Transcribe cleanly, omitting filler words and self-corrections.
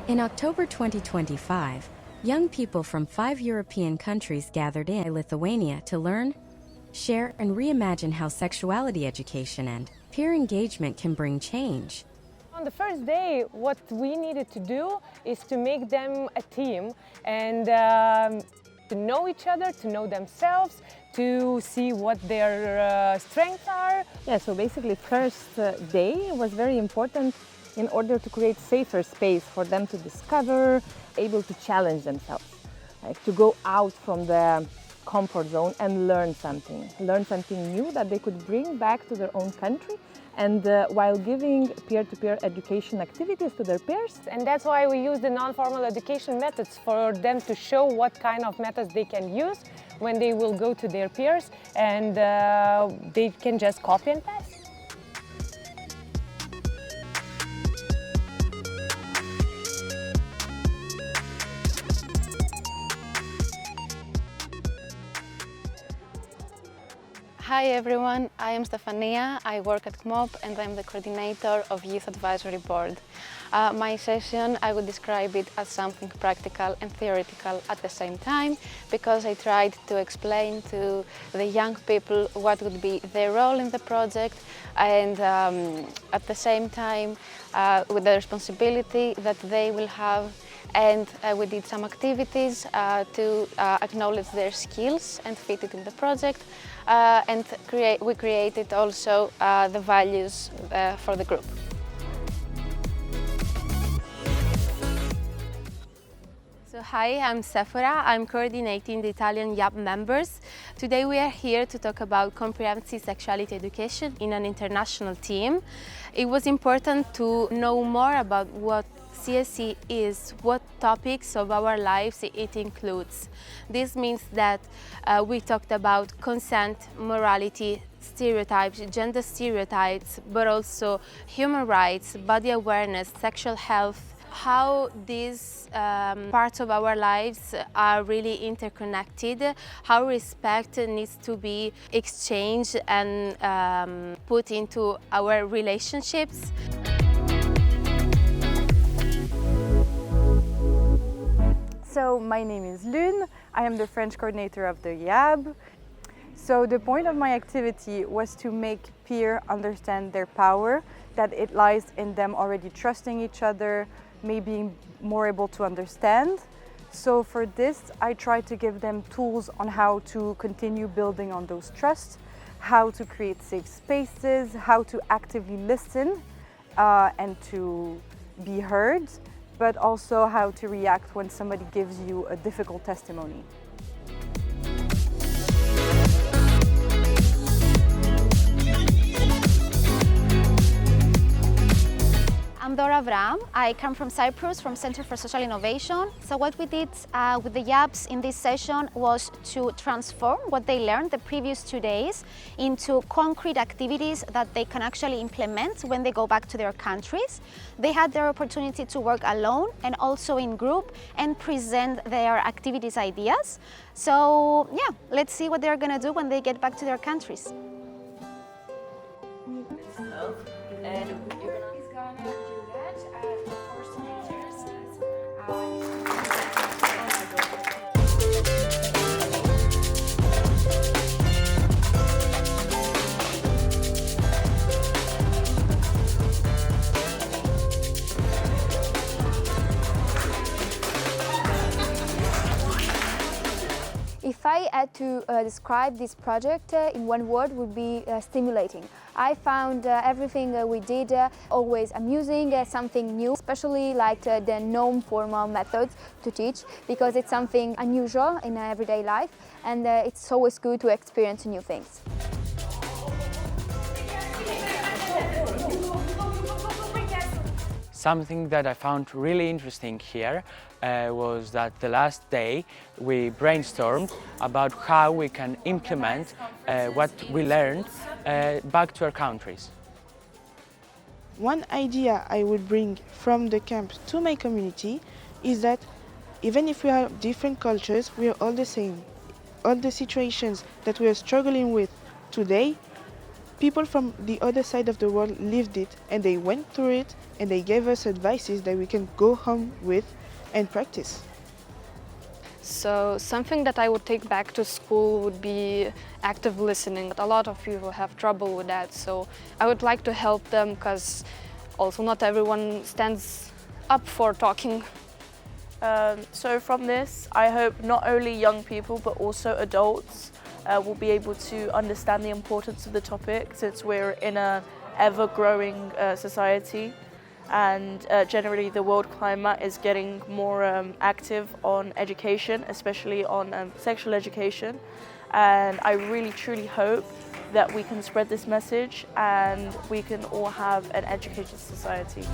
In October 2025, young people from 5 European countries gathered in Lithuania to learn, share, and reimagine how sexuality education and peer engagement can bring change. On the first day, what we needed to do is to make them a team and to know each other, to know themselves, to see what their strengths are. Yeah, so basically first day was very important in order to create safer space for them to discover, able to challenge themselves, like to go out from the comfort zone and learn something new that they could bring back to their own country, and while giving peer-to-peer education activities to their peers. And that's why we use the non-formal education methods, for them to show what kind of methods they can use when they will go to their peers, and they can just copy and paste. Hi everyone, I am Stefania, I work at CMOP and I'm the coordinator of Youth Advisory Board. My session, I would describe it as something practical and theoretical at the same time, because I tried to explain to the young people what would be their role in the project, and at the same time with the responsibility that they will have. And we did some activities to acknowledge their skills and fit it in the project, and we created also the values for the group. So hi, I'm Sephora. I'm coordinating the Italian YAB members. Today we are here to talk about comprehensive sexuality education in an international team. It was important to know more about what CESIE is, what topics of our lives it includes. This means that we talked about consent, morality, stereotypes, gender stereotypes, but also human rights, body awareness, sexual health, how these parts of our lives are really interconnected, how respect needs to be exchanged and put into our relationships. So my name is Lune, I am the French coordinator of the YAB. So the point of my activity was to make peers understand their power, that it lies in them already trusting each other, maybe more able to understand. So for this, I tried to give them tools on how to continue building on those trusts, how to create safe spaces, how to actively listen and to be heard, but also how to react when somebody gives you a difficult testimony. I'm Dora Avram. I come from Cyprus, from Center for Social Innovation. So what we did with the YABs in this session was to transform what they learned the previous 2 days into concrete activities that they can actually implement when they go back to their countries. They had their opportunity to work alone and also in group and present their activities ideas. So yeah, let's see what they're gonna do when they get back to their countries. And you're gonna do that for 4 meters. If I had to describe this project in one word, would be stimulating. I found everything we did always amusing, something new, especially like the non-formal methods to teach, because it's something unusual in everyday life, and it's always good to experience new things. Something that I found really interesting here was that the last day we brainstormed about how we can implement what we learned back to our countries. One idea I would bring from the camp to my community is that even if we have different cultures, we are all the same. All the situations that we are struggling with today, people from the other side of the world lived it, and they went through it, and they gave us advices that we can go home with and practice. So something that I would take back to school would be active listening. A lot of people have trouble with that, so I would like to help them, because also not everyone stands up for talking. So from this, I hope not only young people but also adults will be able to understand the importance of the topic, since we're in an ever-growing society, and generally the world climate is getting more active on education, especially on sexual education. And I really truly hope that we can spread this message and we can all have an educated society.